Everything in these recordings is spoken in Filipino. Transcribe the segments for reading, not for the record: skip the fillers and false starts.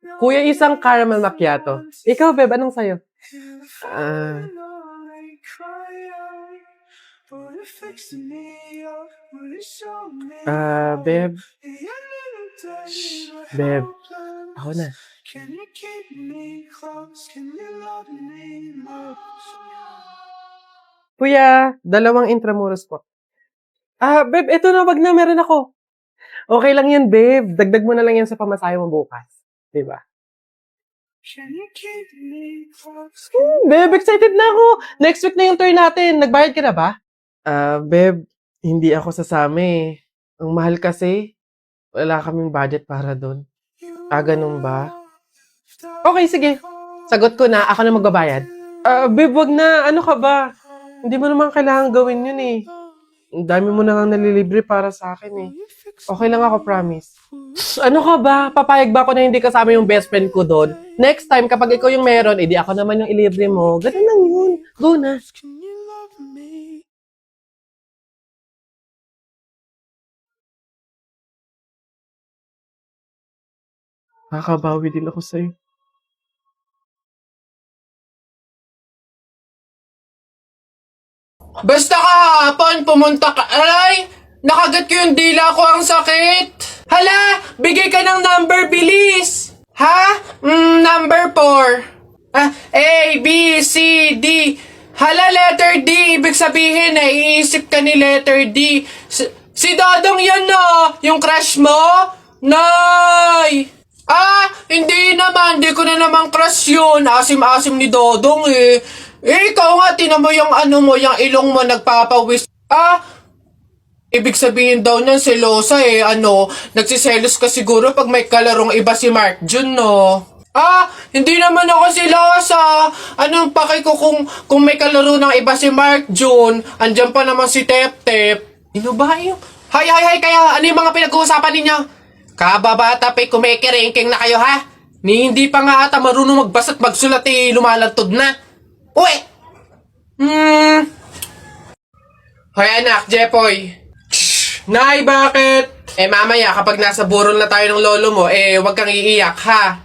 Kuya, isang caramel macchiato. Ikaw, Beb, anong sayo? Beb. Beb. Ako na. Kuya, 2 Intramuros po. Beb, eto na, wag na, meron ako. Okay lang yan, Beb. Dagdag mo na lang yan sa pamasahe mo bukas. Diba? Beb, excited na ako. Next week na yung tour natin. Nagbayad ka na ba? Beb, hindi ako sasama eh. Ang mahal kasi. Wala kaming budget para doon. Ganun ba? Okay, sige. Sagot ko na. Ako na magbabayad. Beb, wag na. Ano ka ba? Hindi mo naman kailangan gawin yun eh. Ang dami mo na nga nalilibre para sa akin eh. Okay lang ako, promise. Ano ka ba? Papayag ba ako na hindi kasama yung best friend ko doon? Next time, kapag ikaw yung meron, edi ako naman yung ilibre mo. Ganun lang yun. Go na. Kakabawi din ako sa'yo. Basta kahapon, pumunta ka. Aray! Nakagat ko yung dila ko, ang sakit. Hala! Bigay ka ng number, bilis! Ha? Number 4. A, B, C, D. Hala, letter D. Ibig sabihin, naiisip ka ni letter D. Si Dodong yan, no? Yung crush mo? Nay! Hindi naman. Hindi ko na naman crush yun. Asim-asim ni Dodong eh. Ikaw nga, tinan mo yung yung ilong mo nagpapawis. Ibig sabihin daw niyan selosa eh. Nagsiselos ka siguro pag may kalarong iba si Mark Jun, no? Hindi naman ako selosa. Anong paki ko kung may kalaro ng iba si Mark Jun? Andyan pa naman si Tep Tep. Ano ba yung... Hay, kaya ano yung mga pinag-uusapan ninyo? Kababata pa'y kumikiringking na kayo, ha? Hindi pa nga ata marunong magbasa at magsulat eh, lumalantod na. Uy! Hoy anak, Jepoy. Nay, bakit? Mamaya kapag nasa burol na tayo ng lolo mo, wag kang iiyak, ha?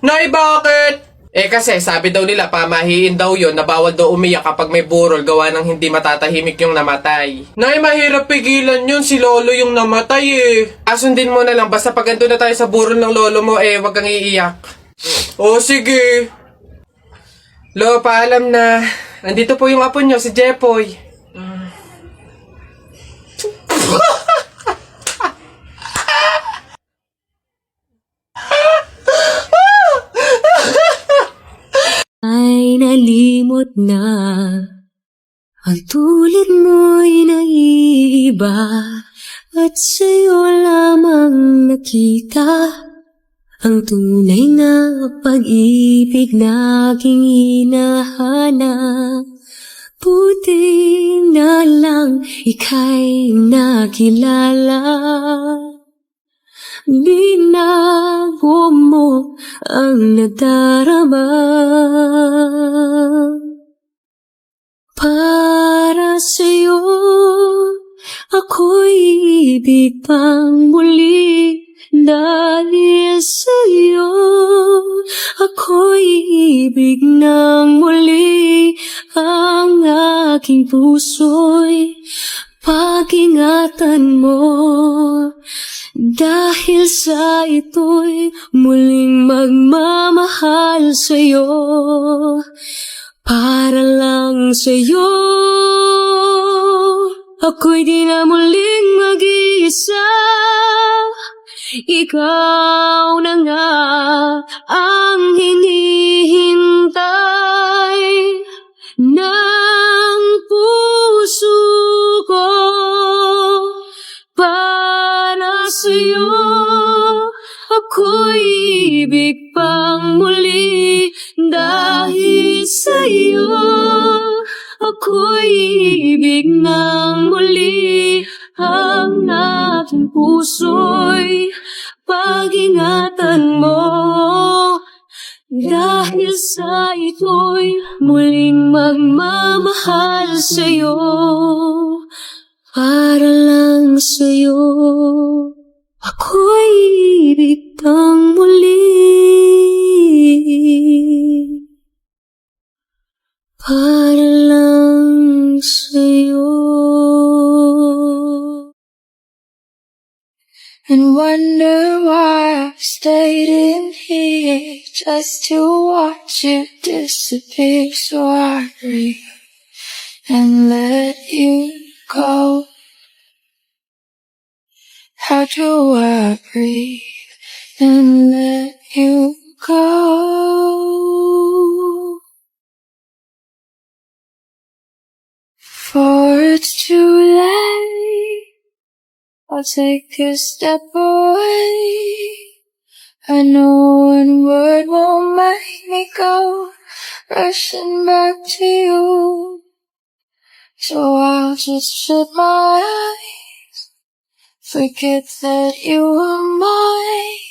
Nay, bakit? Kasi sabi daw nila, pamahiin daw yon na bawal daw umiyak kapag may burol gawa ng hindi matatahimik yung namatay. Nay, mahirap pigilan yun. Si lolo yung namatay eh. Sundin mo na lang. Basta pag ando na tayo sa burol ng lolo mo, wag kang iiyak. Sige. Lo, paalam na. Andito po yung apo nyo, si Jepoy. Ay nalimot na, ang tulad mo'y naiiba, at sa'yo lamang nakita ang tunay na pag-ibig na aking hinahanap. Buti na lang ika'y nakilala. Binago mo ang nadarama. Para sa'yo, ako'y ibig pang muli. Dahil sa'yo, ako'y ibig ng muli. Ang aking puso'y pag-ingatan mo. Dahil sa ito'y muling magmamahal sa'yo. Para lang sa'yo, ako'y di na muling mag-iisa. Ikaw na nga ang hinihintay ng puso ko. Para sa'yo, ako'y ibig pang muli. Dahil sa'yo, ako'y ibig ng muli. Ang aking puso'y pag-ingatan mo. Dahil sa ito'y muling magmamahal sa'yo. Para lang sa'yo, ako'y ibig kang muli. waiting here just to watch you disappear. So I breathe and let you go. How do I breathe and let you go? For it's too late, I'll take a step away. I know one word won't make me go rushing back to you. So I'll just shut my eyes, forget that you are mine.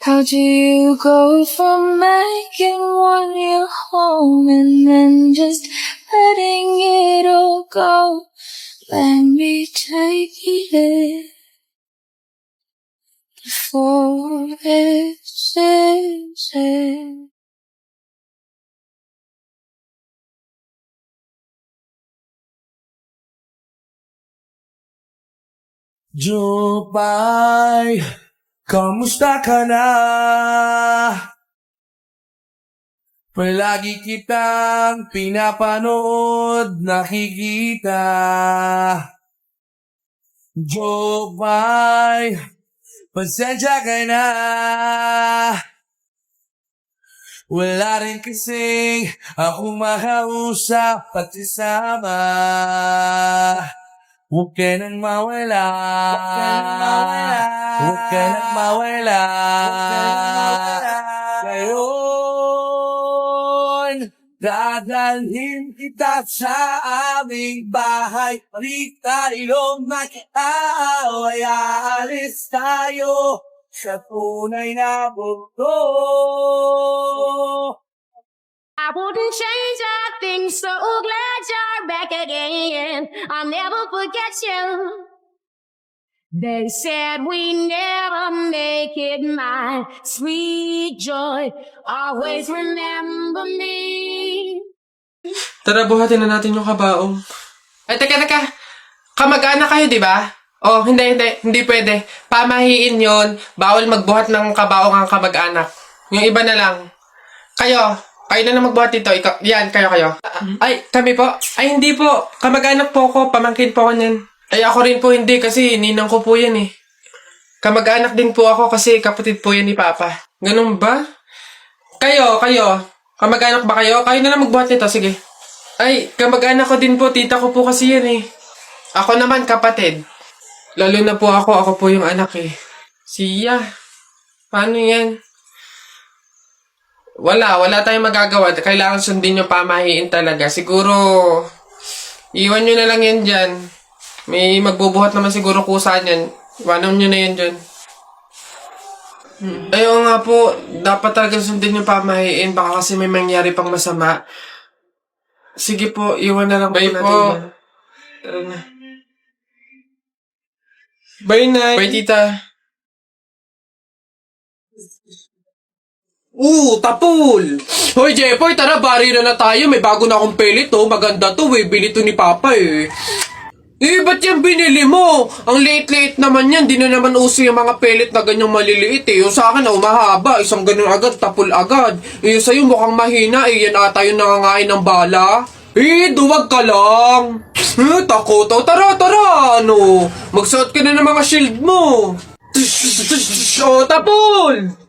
How do you go from making one your home and then just letting it all go? Let me take it there before it's easy. Jupay, kamusta ka na? Palagi kitang pinapanood, nakikita. Jupay, pasensya ka na. Wala rin kasing akong makausap at isama. Huwag ka nang mawala. Huwag ka nang mawala. Ngayon, dadalhin kita sa aming bahay. Balik tayo mag-aaway. Aalis tayo sa tunay na mundo. I wouldn't change a thing, so glad you're back again. I'll never forget you. They said we never make it, my sweet joy. Always remember me. Tara, buhatin na natin yung kabaong. Ay, teka. Kamag-anak kayo, di ba? Oh, hindi pwede. Pamahiin yon. Bawal magbuhat ng kabaong ang kamag-anak. Yung iba na lang. Kayo na lang magbuhat dito. Yan, kayo. Ay, kami po. Ay, hindi po. Kamag-anak po ako. Pamangkin po ako niyan. Ay, ako rin po hindi kasi ninang ko po yan eh. Kamag-anak din po ako kasi kapatid po yan ni Papa. Ganun ba? Kayo. Kamag-anak ba kayo? Kayo na lang magbuhat nito, sige. Ay, kamag-anak ko din po. Tita ko po kasi yan eh. Ako naman, kapatid. Lalo na po ako po yung anak eh. Siya. Paano yan? Wala tayong magagawa. Kailangan sundin yung pamahiin talaga. Siguro, iwan nyo na lang yan dyan. May magbubuhat naman siguro kusa niyan. Iwanan nyo na yan dyan. Ayaw nga po, dapat talaga sundin yung pamahiin. Baka kasi may mangyari pang masama. Sige po, iwan na lang po natin. Bye po. Tara na. Bye, Nay. Bye, Tita. Tapol! Hoy, Jepoy, tara, bari na tayo. May bago na akong pellet, oh. Maganda to, eh. Bili to ni Papa, eh. Ba't yan binili mo? Ang late-late naman yan. Di na naman uso yung mga pellet na ganyang maliliit, eh. Yung sa akin, mahaba. Isang ganun agad, tapol agad. Yung sa'yo mukhang mahina, eh. Yan ata yung nangangain ng bala. Duwag ka lang. Takot, oh. Tara. Ano? Magsuot ka na ng mga shield mo. Tapol!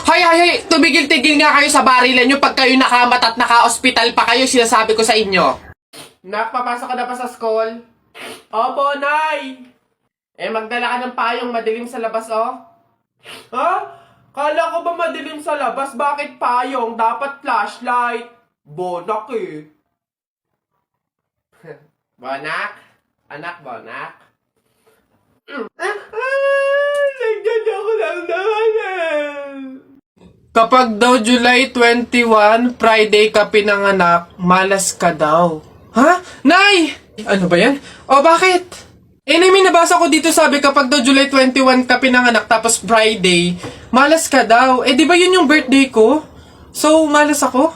Hay, tumigil-tigil nga kayo sa barilan nyo pag kayo nakamat at naka-hospital pa kayo, sinasabi ko sa inyo. Nak, papasok ka na pa sa school? Opo, Nay! Magdala ka ng payong madilim sa labas, oh. Ha? Kala ko ba madilim sa labas? Bakit payong? Dapat flashlight. Bonak eh. Bonak? Anak, Bonak? Nagdala ko lang naman eh. Kapag daw July 21, Friday ka pinanganak, malas ka daw. Ha? Nay! Ano ba yan? Bakit? May nabasa ko dito sabi kapag daw July 21 ka pinanganak tapos Friday, malas ka daw. Di ba yun yung birthday ko? So, malas ako?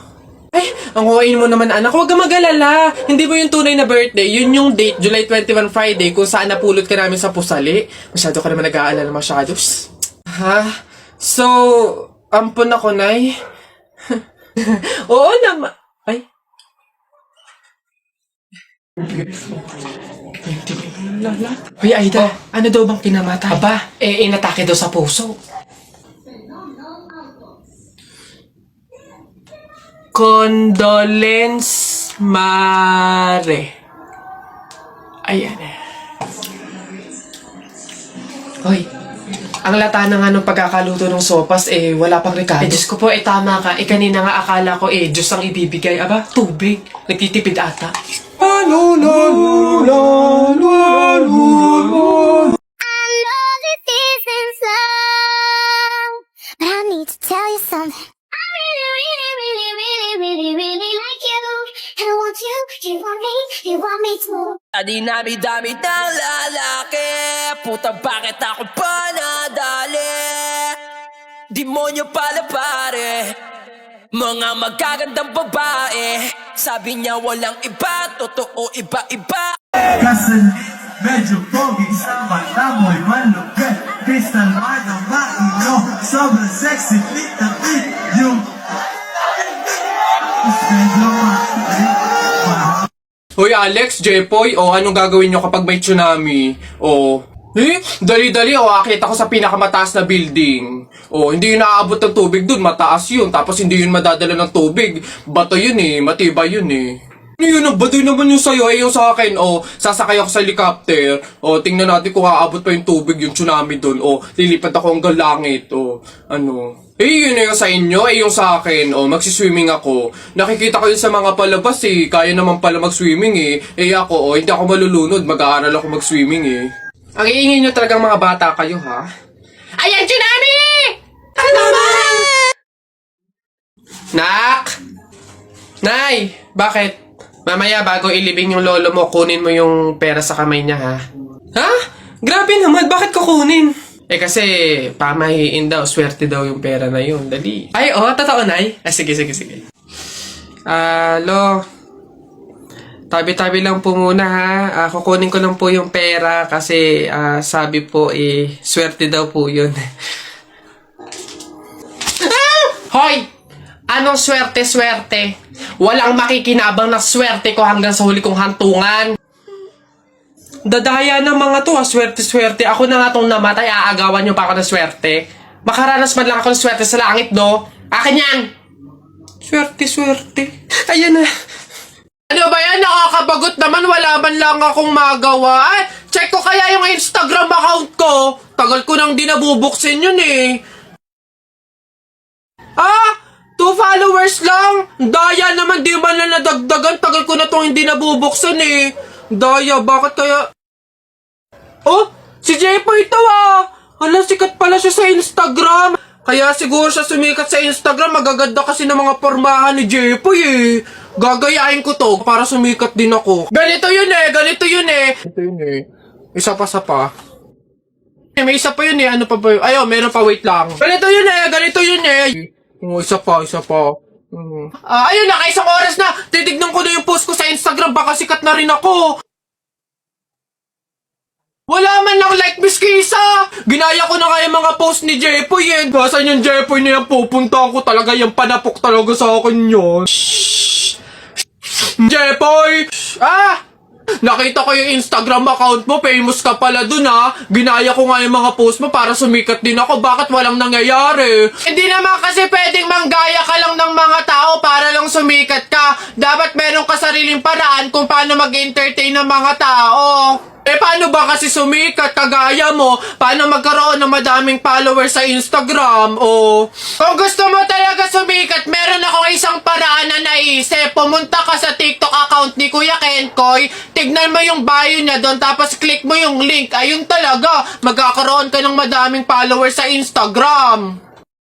Ang huwain mo naman anak, huwag kang mag-alala. Hindi mo yung tunay na birthday, yun yung date, July 21 Friday, kung saan napulot ka namin sa pusali. Masyado ka naman nag-aalala masyado. Ha? So, ampun ako, Nay? Oo naman. Ay. Hoy, Aida, ano daw bang pinamatay? Aba, inatake daw sa puso. Condolence Mare. Ayan. Hoy, ang lata na nga ng pagkakaluto ng sopas, wala pang rekado. Diyos ko po, tama ka. Kanina nga akala ko, Diyos ang ibibigay. Aba, tubig. Nagtitipid ata. I know this isn't love, but I need to tell you something. I really like you, and I want you. You want me too. Dinami-dami ng lalaki, puta bakit ako pa nadali? Demonyo pala pare, mga magagandang babae. Sabi niya walang iba, totoo iba-iba. Gasoline, medyo pogi sa mata mo'y malupit. Crystal Mardo, maino, sobrang sexy, fit na fit. Yung medyo Hoy, Alex, Jepoy, anong gagawin nyo kapag may tsunami? Dali-dali, akit ako sa pinakamataas na building. Hindi yun naaabot ng tubig dun, mataas yun. Tapos hindi yun madadala ng tubig. Bato yun matibay yun Ano yun, ang baduy naman yung sa'yo, yung sa akin, sasakay ako sa helicopter. Tingnan natin kung aabot pa yung tubig, yung tsunami dun. Lilipad ako hanggang langit, yun yung sa inyo, yung sa akin, magsiswimming ako. Nakikita ko yun sa mga palabas, kaya naman pala mag-swimming, ako, hindi ako malulunod, mag-aaral ako mag-swimming, Ang iingay nyo talagang mga bata kayo, ha? Ayan, tsunami! Ano ba? Nak! Nay! Bakit? Mamaya, bago ilibing yung lolo mo, kunin mo yung pera sa kamay niya, ha? Ha? Grabe naman, bakit kukunin? Kasi, pamahiin daw, swerte daw yung pera na yun. Dali. Ay, totoo, Nay? Sige. Lo, tabi-tabi lang po muna, ha? Kukunin ko lang po yung pera kasi sabi po, swerte daw po yun. Hoy! Anong swerte-swerte? Walang makikinabang na swerte ko hanggang sa huli kong hantungan. Dadaya ng mga to, swerte-swerte. Ako na nga tong namatay, aagawan nyo pa ako ng swerte. Makaranas man lang ako ng swerte sa langit, no? Akin yan! Swerte-swerte. Ayan na. Ano ba yan? Nakakabagot naman. Wala man lang akong magawa. Check ko kaya yung Instagram account ko. Tagal ko nang di nabubuksin yun, 2 followers lang. Daya naman, di man na nadagdagan. Tagal ko na tong hindi nabubuksan, Daya, bakit kaya... Si Jepoy ito, Hala, sikat pala siya sa Instagram. Kaya siguro siya sumikat sa Instagram. Magaganda kasi ng mga pormahan ni Jepoy, Gagayain ko to para sumikat din ako. Ganito yun, Ito yun, Isa pa. May isa pa yun, Ano pa ba yun? Meron pa, wait lang. Ganito yun, Isa pa. Ayun na, isang oras na. Titignan ko na yung post ko sa Instagram. Baka sikat na rin ako. Wala man lang like, Miss Kisa. Ginaya ko na nga yung mga post ni Jepoy, Basan yung Jepoy na yan, pupunta ko talaga. Yung panapok talaga sa akin yun. Jepoy! Nakita ko yung Instagram account mo, famous ka pala dun, Ginaya ko nga yung mga post mo para sumikat din ako. Bakit walang nangyayari? Hindi naman kasi pwedeng manggaya ka lang ng mga tao para lang sumikat ka. Dapat meron ka sariling paraan kung paano mag-entertain ng mga tao. Paano ba kasi sumikat kagaya mo? Paano magkaroon ng madaming followers sa Instagram? Kung gusto mo talaga sumikat, meron akong isang paraan na naisip. Pumunta ka sa TikTok account ni Kuya Kenkoy, tignan mo yung bio niya doon, tapos click mo yung link. Ayun talaga, magkakaroon ka ng madaming followers sa Instagram.